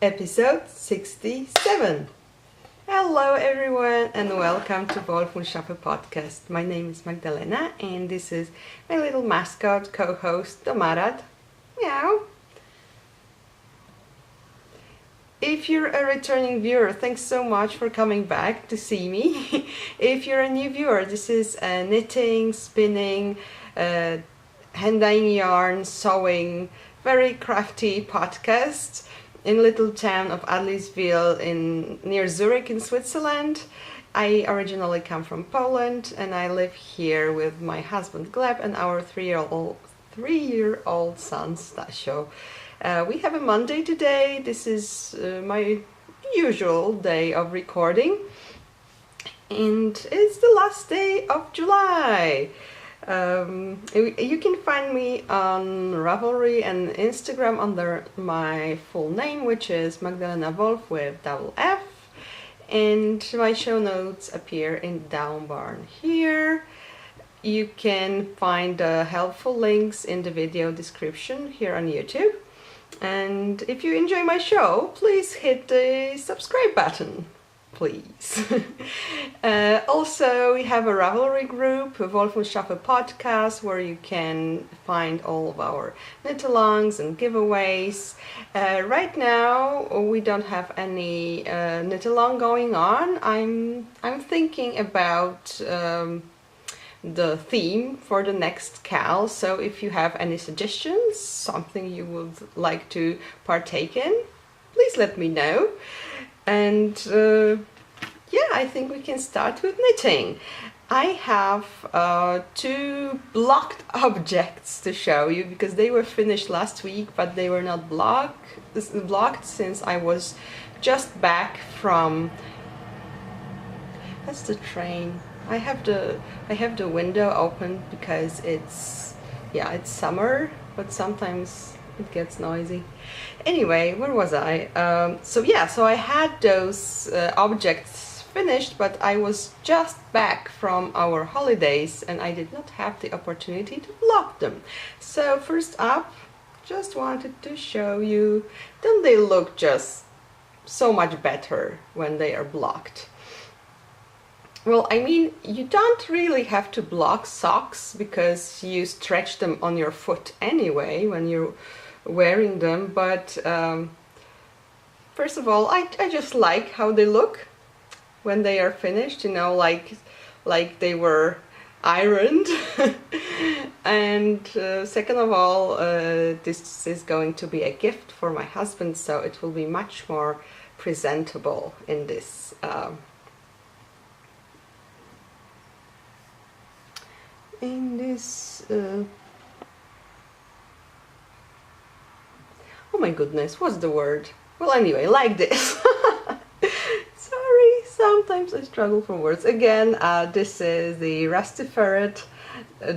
Episode 67. Hello everyone and welcome to Wolff&Schafe podcast. My name is Magdalena and this is my little mascot co-host Domarad. Meow. If you're a returning viewer, thanks so much for coming back to see me. If you're a new viewer, this is knitting, spinning, hand-dyeing yarn, sewing, very crafty podcast in little town of Adliswil near Zurich in Switzerland. I originally come from Poland and I live here with my husband Gleb and our three-year-old son Stasio. We have a Monday today. This is my usual day of recording and it's the last day of July. You can find me on Ravelry and Instagram under my full name, which is Magdalena Wolff with double F, and my show notes appear in down bar here. You can find helpful links in the video description here on YouTube. And if you enjoy my show, please hit the subscribe button, please. Also, we have a Ravelry group, a Wolff&Schafe podcast, where you can find all of our knit-alongs and giveaways. Right now, we don't have any knit-along going on. I'm thinking about the theme for the next cal, so if you have any suggestions, something you would like to partake in, please let me know. And yeah, I think we can start with knitting. I have two blocked objects to show you because they were finished last week, but they were not blocked since I was just back from. That's the train. I have the window open because it's summer, but sometimes it gets noisy. Anyway, where was I? So I had those objects finished, but I was just back from our holidays and I did not have the opportunity to block them. So first up, just wanted to show you, don't they look just so much better when they are blocked? Well, I mean, you don't really have to block socks because you stretch them on your foot anyway when you're wearing them, but first of all, I just like how they look when they are finished, you know, like they were ironed. And second of all, this is going to be a gift for my husband, so it will be much more presentable in this oh my goodness, what's the word? Well, anyway, like this. Sorry, sometimes I struggle for words. Again, this is the Rusty Ferret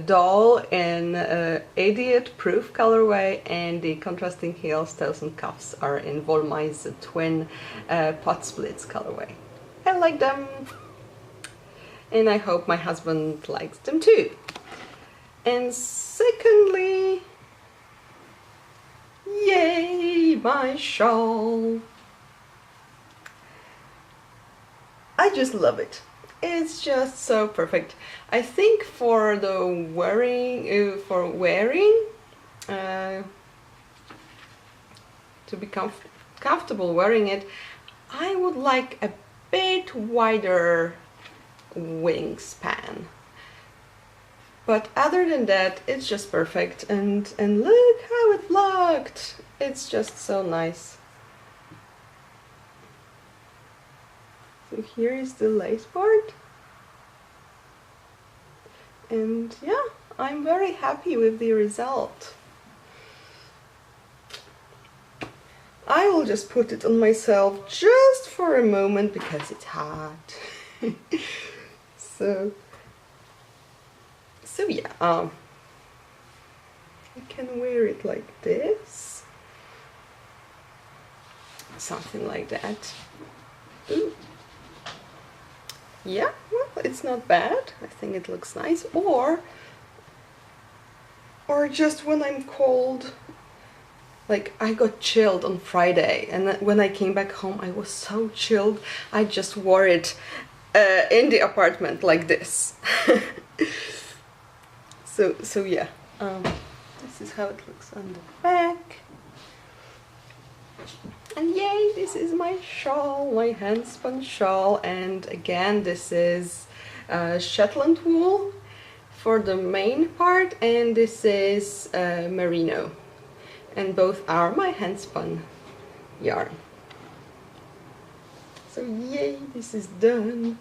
doll in Idiot Proof colorway, and the contrasting heels, toes and cuffs are in Wollmeise twin pot splits colorway. I like them, and I hope my husband likes them too. And secondly, yay, my shawl. I just love it. It's just so perfect. I think for the wearing, to be comfortable wearing it, I would like a bit wider wingspan. But other than that, it's just perfect, and look how it looked. It's just so nice. So here is the lace part. And yeah, I'm very happy with the result. I will just put it on myself just for a moment because it's hot. So yeah, I can wear it like this, something like that. Ooh. Yeah, well, it's not bad. I think it looks nice. Or just when I'm cold, like I got chilled on Friday, and then when I came back home I was so chilled I just wore it in the apartment like this. So yeah, this is how it looks on the back. And yay, this is my shawl, my hand-spun shawl, and again this is Shetland wool for the main part, and this is merino, and both are my hand-spun yarn. So yay, this is done.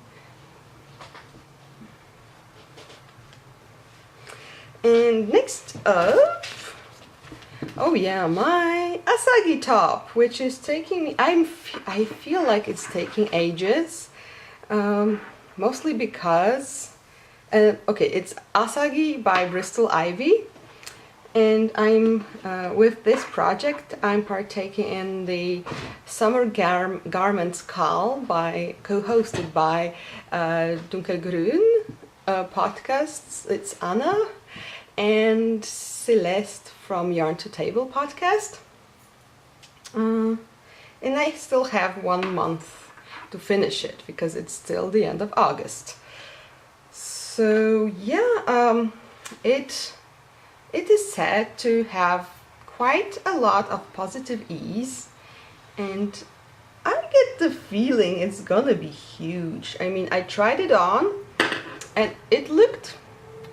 And next up, oh yeah, my Asagi top, which is taking me, I feel like it's taking ages, mostly because, okay, it's Asagi by Bristol Ivy, and I'm, with this project, I'm partaking in the Summer Garments Call co-hosted by Dunkelgrün podcasts. It's Anna and Celeste from Yarn to Table podcast, and I still have 1 month to finish it because it's still the end of August. So yeah, it is said to have quite a lot of positive ease, and I get the feeling it's gonna be huge. I mean, I tried it on and it looked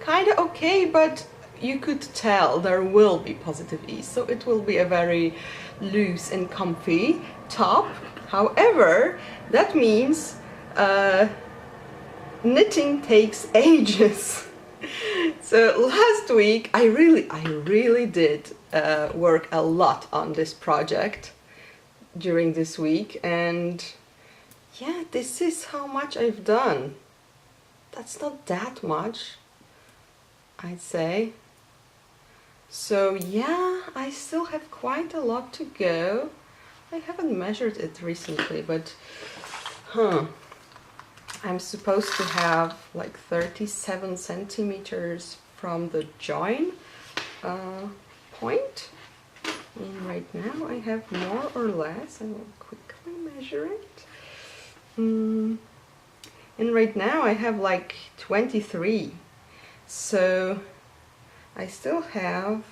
kind of okay, but you could tell there will be positive ease, so it will be a very loose and comfy top. However, that means knitting takes ages. So last week I really did work a lot on this project during this week, and yeah, this is how much I've done. That's not that much, I'd say. So yeah, I still have quite a lot to go. I haven't measured it recently, but I'm supposed to have like 37 centimeters from the join point. And right now I have more or less. I will quickly measure it. And right now I have like 23. So I still have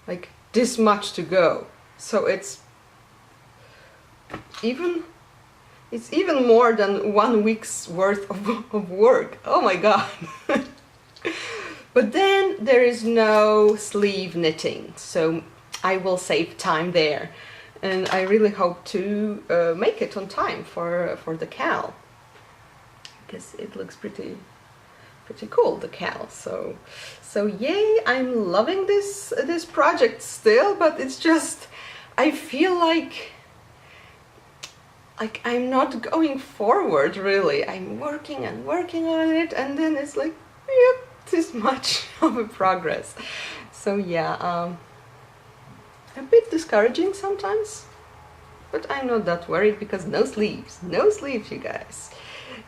like this much to go. So it's even more than 1 week's worth of work. Oh my god. But then there is no sleeve knitting, so I will save time there, and I really hope to make it on time for the cal, because it looks pretty cool, the cal. So yay, I'm loving this project still, but it's just, I feel like I'm not going forward really. I'm working and working on it, and then it's like, yep, this much of a progress. So yeah, a bit discouraging sometimes, but I'm not that worried because no sleeves, you guys.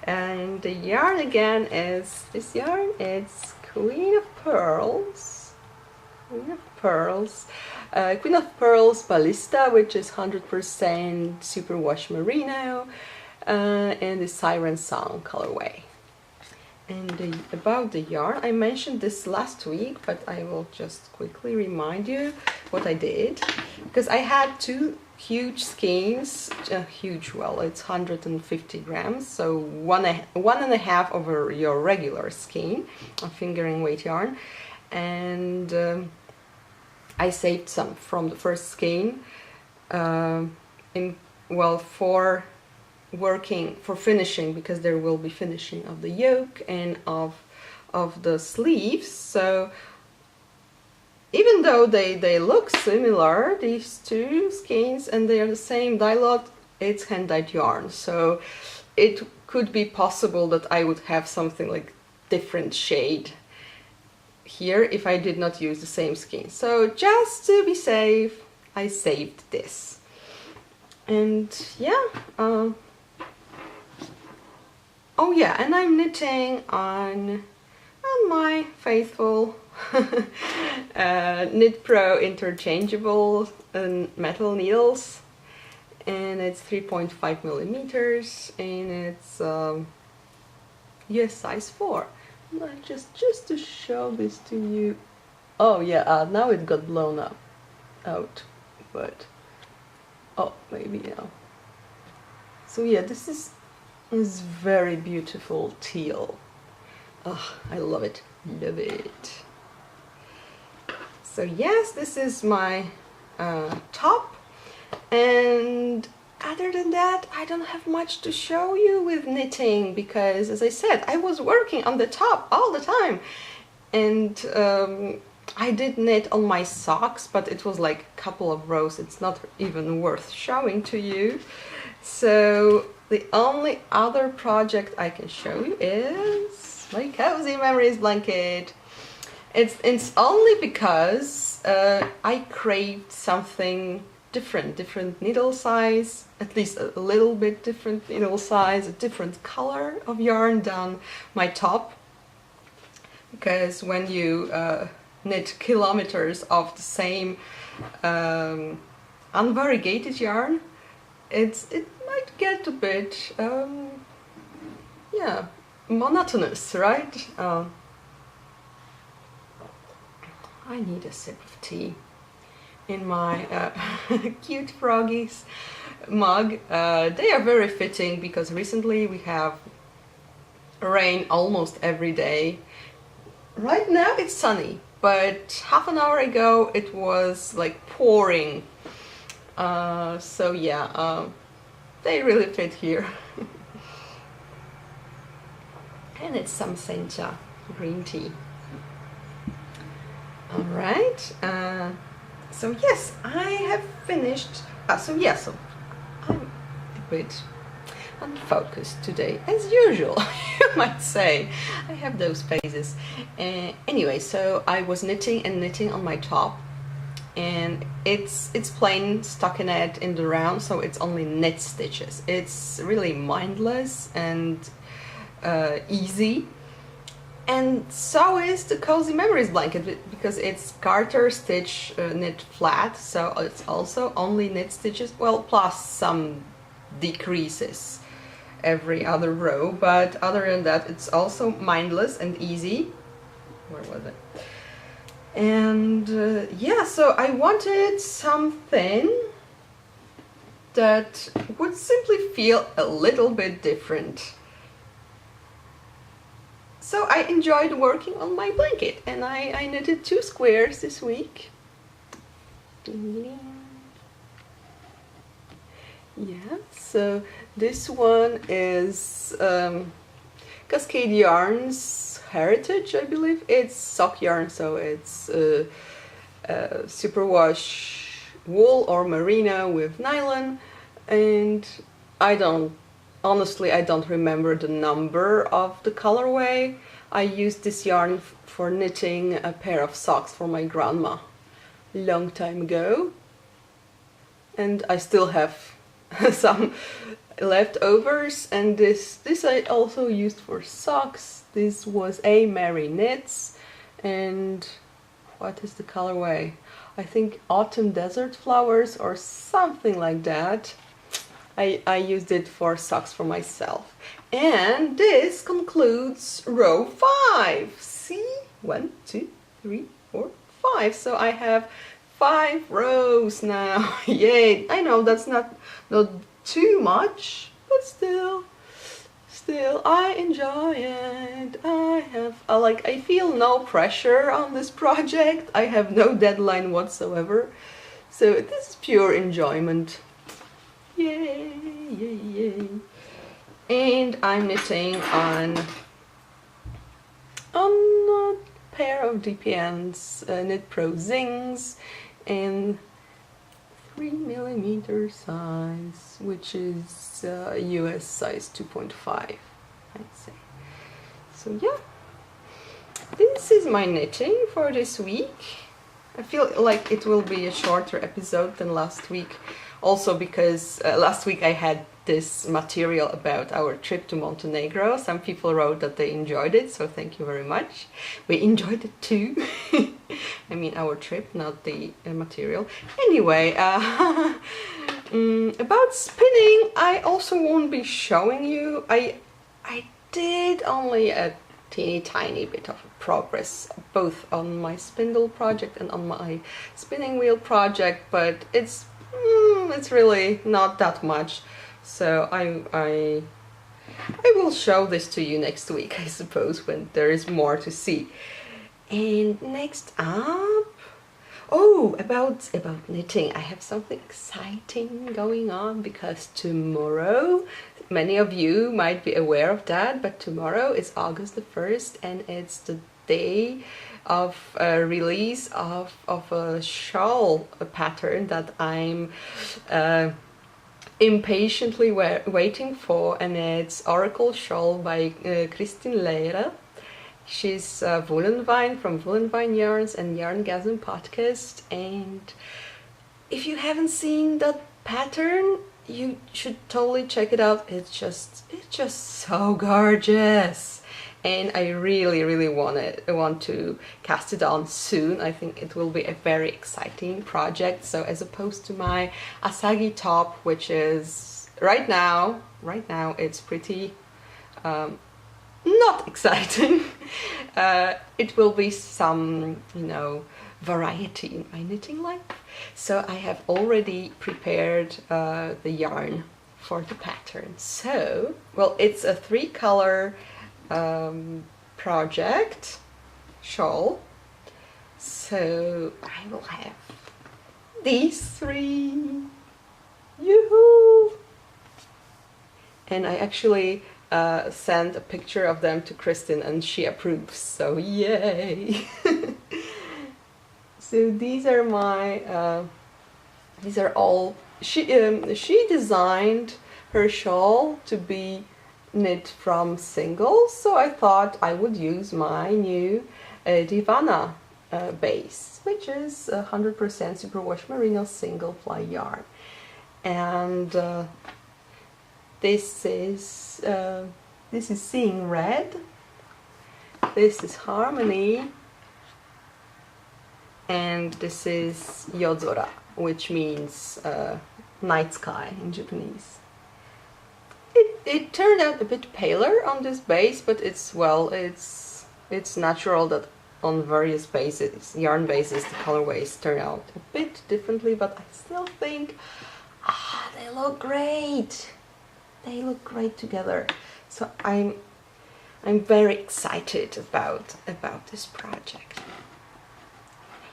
And the yarn again is this yarn. It's Queen of Pearls Ballista, which is 100% superwash merino, and the Siren Song colorway. And about the yarn, I mentioned this last week, but I will just quickly remind you what I did, because I had 2 huge skeins, huge, well, it's 150 grams, so one and a half over your regular skein of fingering weight yarn, and I saved some from the first skein for finishing, because there will be finishing of the yoke and of the sleeves. So even though they look similar, these 2 skeins, and they are the same dye lot, it's hand-dyed yarn, so it could be possible that I would have something like different shade here if I did not use the same skein. So just to be safe, I saved this. And yeah, oh yeah, and I'm knitting on my faithful Knit Pro interchangeable metal needles, and it's 3.5 millimeters, and it's US size 4. Just to show this to you. Oh yeah, now it got blown up out, but oh, maybe now. So yeah, this is very beautiful teal. Oh, I love it, love it. So yes, this is my top, and other than that, I don't have much to show you with knitting, because as I said, I was working on the top all the time, and I did knit on my socks, but it was like a couple of rows. It's not even worth showing to you. So the only other project I can show you is my Cozy Memories blanket. It's only because I craved something different needle size, at least a little bit different needle size, a different color of yarn than my top. Because when you knit kilometers of the same unvariegated yarn, it might get a bit yeah, monotonous, right? I need a sip of tea in my cute froggies mug. They are very fitting because recently we have rain almost every day. Right now it's sunny, but half an hour ago it was like pouring. So yeah, they really fit here. And it's some sencha green tea. Alright, so yes, I have finished. So I'm a bit unfocused today, as usual, you might say. I have those phases. Anyway, so I was knitting on my top, and it's plain stockinette in the round, so it's only knit stitches. It's really mindless and easy. And so is the Cozy Memories blanket, because it's garter stitch knit flat, so it's also only knit stitches, well, plus some decreases every other row, but other than that it's also mindless and easy. Where was it? And yeah, so I wanted something that would simply feel a little bit different. So I enjoyed working on my blanket, and I knitted 2 squares this week. Yeah, so this one is Cascade Yarns Heritage, I believe. It's sock yarn, so it's superwash wool or merino with nylon, and honestly, I don't remember the number of the colorway. I used this yarn for knitting a pair of socks for my grandma long time ago, and I still have some leftovers, and this I also used for socks. This was a Mary Knits, and what is the colorway? I think Autumn Desert Flowers or something like that. I used it for socks for myself. And this concludes row 5. See? 1, 2, 3, 4, 5. So I have 5 rows now. Yay! I know that's not too much, but still I enjoy it. I feel no pressure on this project. I have no deadline whatsoever. So this is pure enjoyment. Yay, yay, yay. And I'm knitting on a pair of DPN's Knit Pro Zings in 3mm size, which is US size 2.5, I'd say. So yeah, this is my knitting for this week. I feel like it will be a shorter episode than last week. Also because last week I had this material about our trip to Montenegro. Some people wrote that they enjoyed it, so thank you very much. We enjoyed it too. I mean our trip, not the material. Anyway, about spinning, I also won't be showing you. I did only a teeny tiny bit of progress, both on my spindle project and on my spinning wheel project, but it's really not that much. So I will show this to you next week, I suppose, when there is more to see. And next up, oh, about knitting, I have something exciting going on, because tomorrow, many of you might be aware of that, but tomorrow is August the 1st, and it's the day of release of a shawl pattern that I'm impatiently waiting for, and it's Oracle Shawl by Kristin Lehrer. She's Wollenwein from Wollenwein Yarns and Yarngasm podcast, and if you haven't seen that pattern, you should totally check it out. It's just so gorgeous, and I really want to cast it on soon. I think it will be a very exciting project. So as opposed to my Asagi top, which is right now it's pretty not exciting. It will be some, variety in my knitting life. So I have already prepared the yarn for the pattern. So, well, it's a 3-color project shawl. So I will have these 3. Yoo-hoo! And I actually sent a picture of them to Kristin, and she approves, so yay! So these are my, these are all, she designed her shawl to be knit from singles, so I thought I would use my new Divana base, which is 100% superwash merino single ply yarn. And this is Seeing Red, this is Harmony, and this is Yozora, which means night sky in Japanese. It turned out a bit paler on this base, but it's natural that on various bases, yarn bases, the colorways turn out a bit differently, but I still think they look great. They look great together. So I'm very excited about this project.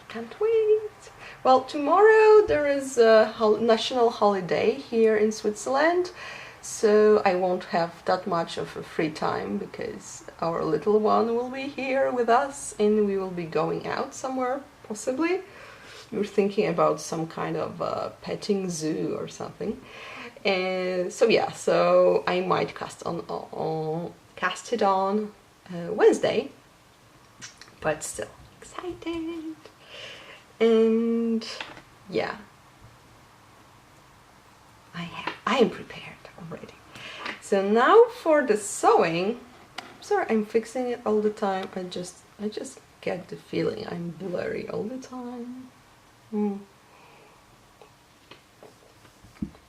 I can't wait. Well, tomorrow there is a national holiday here in Switzerland, so I won't have that much of a free time, because our little one will be here with us and we will be going out somewhere, possibly. We're thinking about some kind of petting zoo or something. And so yeah, so I might cast it on Wednesday, but still excited. And yeah, I am prepared already. So now for the sewing. Sorry, I'm fixing it all the time. I just get the feeling I'm blurry all the time.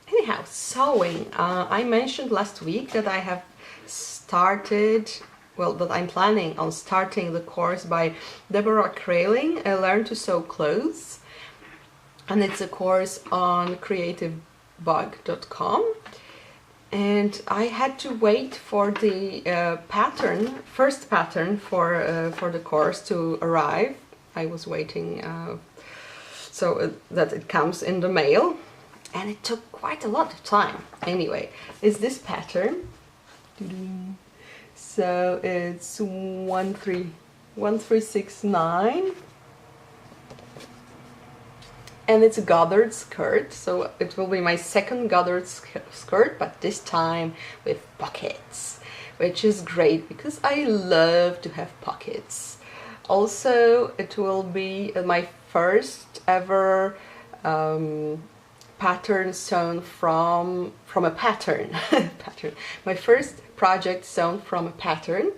Anyhow, sewing. I mentioned last week that I have started, well, that I'm planning on starting the course by Deborah Kraling, Learn to Sew Clothes. And it's a course on creativebug.com. And I had to wait for the first pattern for the course to arrive. I was waiting so that it comes in the mail. And it took quite a lot of time. Anyway, it's this pattern. So it's 1369. And it's a gathered skirt. So it will be my second gathered skirt, but this time with pockets. Which is great because I love to have pockets. Also, it will be my first ever pattern sewn from a pattern. Pattern. My first project sewn from a pattern.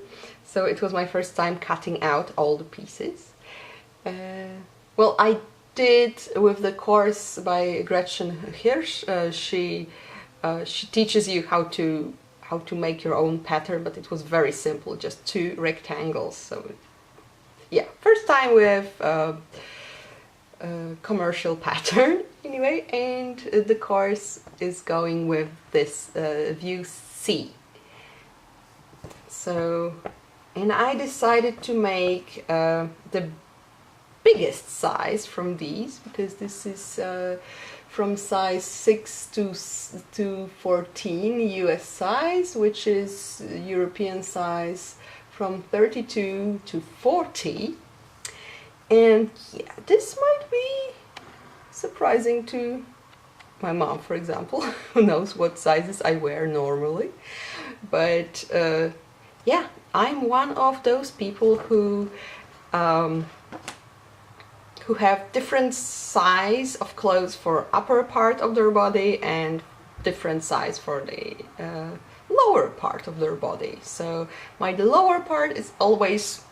So it was my first time cutting out all the pieces. Well, I did with the course by Gretchen Hirsch. She teaches you how to make your own pattern, but it was very simple, just 2 rectangles. So yeah, first time with commercial pattern anyway, and the course is going with this view C. So, and I decided to make the biggest size from these, because this is from size 6 to 14 US size, which is European size from 32 to 40. And yeah, this might be surprising to my mom, for example, who knows what sizes I wear normally. But yeah, I'm one of those people who have different size of clothes for upper part of their body and different size for the lower part of their body. So the lower part is always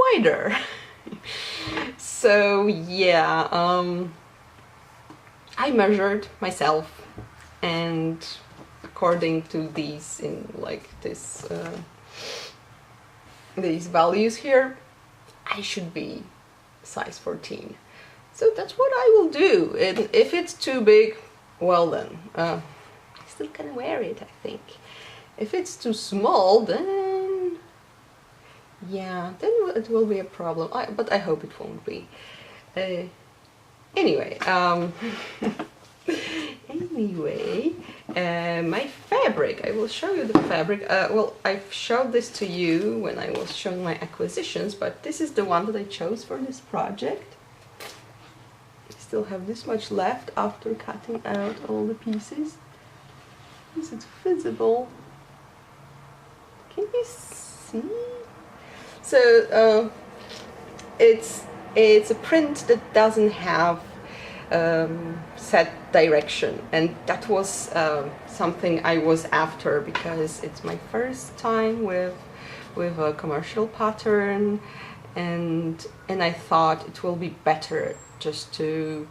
wider. So yeah, I measured myself, and according to these these values here, I should be size 14. So that's what I will do. And if it's too big, well then, I still can wear it, I think. If it's too small, then yeah, then it will be a problem. But I hope it won't be. Anyway, my fabric, I will show you the fabric. Well, I've showed this to you when I was showing my acquisitions, but this is the one that I chose for this project. I still have this much left after cutting out all the pieces. Is it visible? Can you see? So it's a print that doesn't have set direction, and that was something I was after, because it's my first time with a commercial pattern, and I thought it will be better just to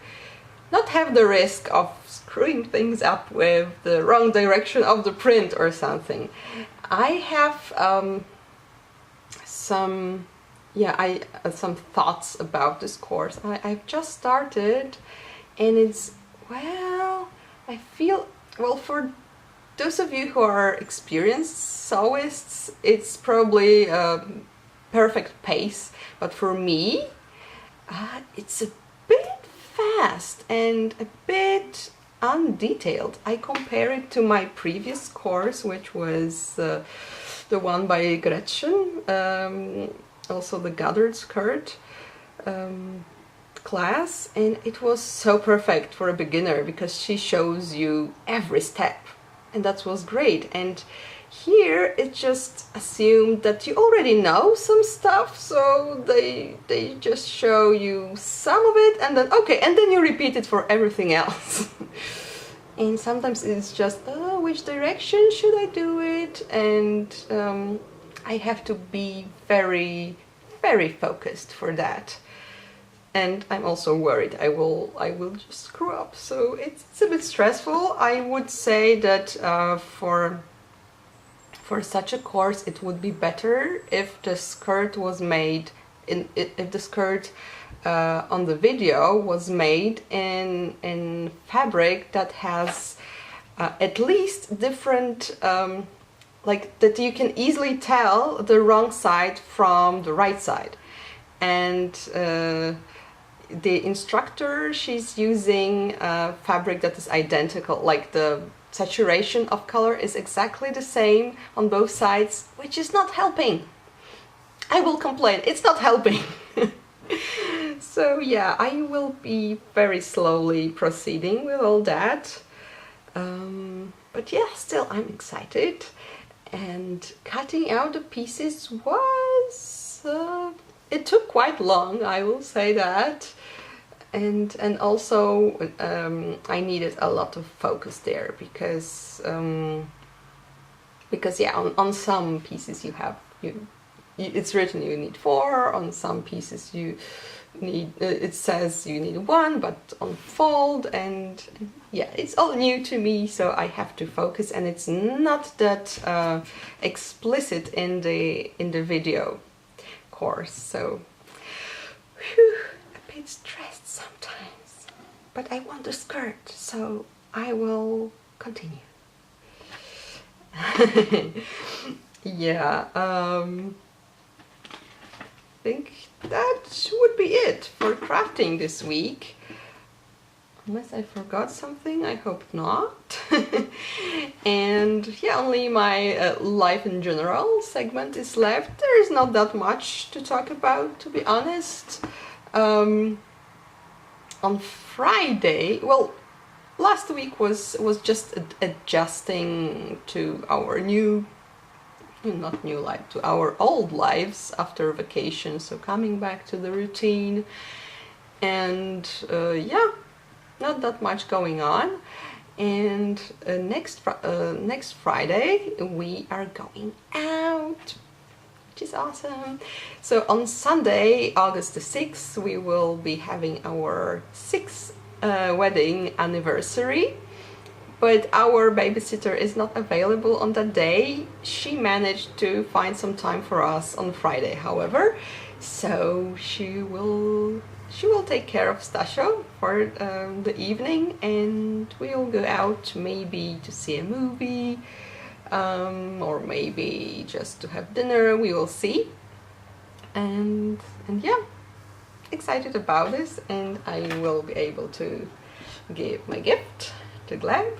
not have the risk of screwing things up with the wrong direction of the print or something. I have some thoughts about this course. I've just started, and it's, well, I feel, well, for those of you who are experienced sewists, it's probably a perfect pace, but for me, it's a bit fast and a bit undetailed. I compare it to my previous course, which was the one by Gretchen, also the gathered skirt class, and it was so perfect for a beginner because she shows you every step, and that was great. And here it just assumed that you already know some stuff, so they just show you some of it, and then okay, and then you repeat it for everything else. And sometimes it's just, oh, which direction should I do it? And I have to be very, very focused for that. And I'm also worried I will just screw up. So it's a bit stressful. I would say that for such a course, it would be better if the skirt was made if the skirt on the video was made in fabric that has at least different, like that you can easily tell the wrong side from the right side. And the instructor, she's using fabric that is identical, like the saturation of color is exactly the same on both sides, which is not helping. I will complain, it's not helping. So yeah, I will be very slowly proceeding with all that. But yeah, still I'm excited. And cutting out the pieces was... it took quite long, I will say that. and also I needed a lot of focus there because yeah, on some pieces it's written you need 4, on some pieces you need it says you need 1, but on fold, and yeah, it's all new to me, so I have to focus, and it's not that explicit in the video course, so whew, a bit stressed sometimes, but I want a skirt, so I will continue. Yeah, I think that would be it for crafting this week. Unless I forgot something, I hope not. And yeah, only my life in general segment is left. There is not that much to talk about, to be honest. On Friday, well, last week was just adjusting to our not new life, to our old lives after vacation, so coming back to the routine, and yeah, not that much going on. And next Friday we are going out, which is awesome. So on Sunday, August the 6th, we will be having our 6th wedding anniversary. But our babysitter is not available on that day. She managed to find some time for us on Friday, however, so she will take care of Stasio for the evening, and we'll go out maybe to see a movie, or maybe just to have dinner. We will see. And yeah, excited about this, and I will be able to give my gift to Gleb.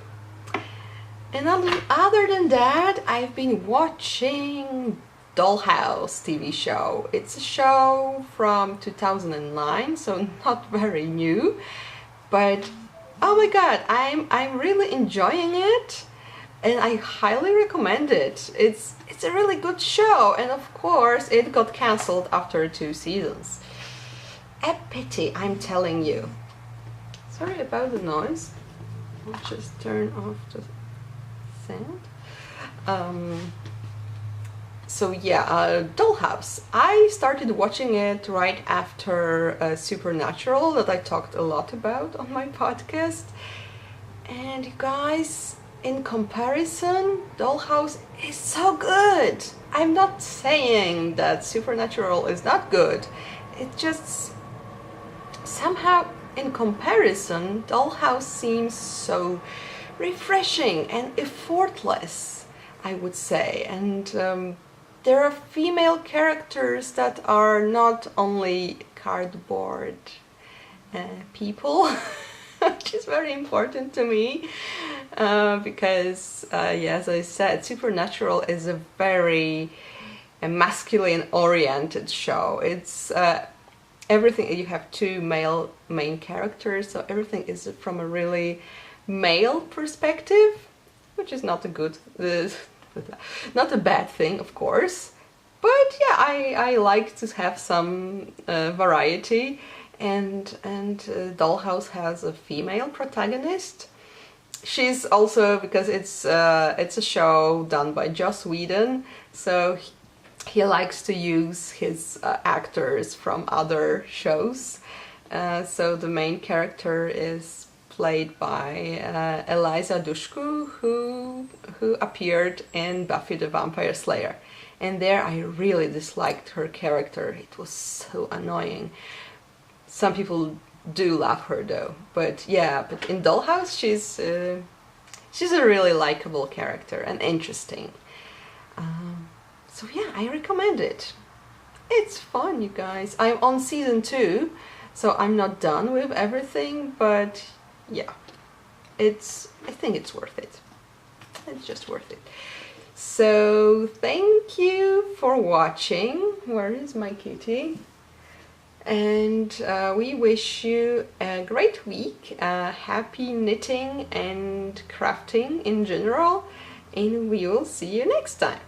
And other than that, I've been watching Dollhouse TV show. It's a show from 2009, so not very new, but oh my god, I'm really enjoying it, and I highly recommend it. It's a really good show, and of course it got cancelled after 2 seasons. A pity, I'm telling you. Sorry about the noise. I'll just turn off the sound. So yeah, Dollhouse. I started watching it right after Supernatural, that I talked a lot about on my podcast. And you guys, in comparison, Dollhouse is so good. I'm not saying that Supernatural is not good. It just somehow, in comparison, Dollhouse seems so refreshing and effortless, I would say. And there are female characters that are not only cardboard people, which is very important to me, because yeah, as I said, Supernatural is a very masculine oriented show. It's everything, you have 2 male main characters, so everything is from a really male perspective, which is not a good not a bad thing, of course, but yeah, I like to have some variety, and Dollhouse has a female protagonist. She's also, because it's a show done by Joss Whedon, so he likes to use his actors from other shows. So the main character is played by Eliza Dushku, who appeared in Buffy the Vampire Slayer. And there I really disliked her character. It was so annoying. Some people do love her though. But yeah, but in Dollhouse she's a really likable character and interesting. So yeah, I recommend it. It's fun, you guys. I'm on season 2, so I'm not done with everything, but yeah, I think it's worth it. It's just worth it. So thank you for watching. Where is my kitty? And we wish you a great week, happy knitting and crafting in general, and we will see you next time.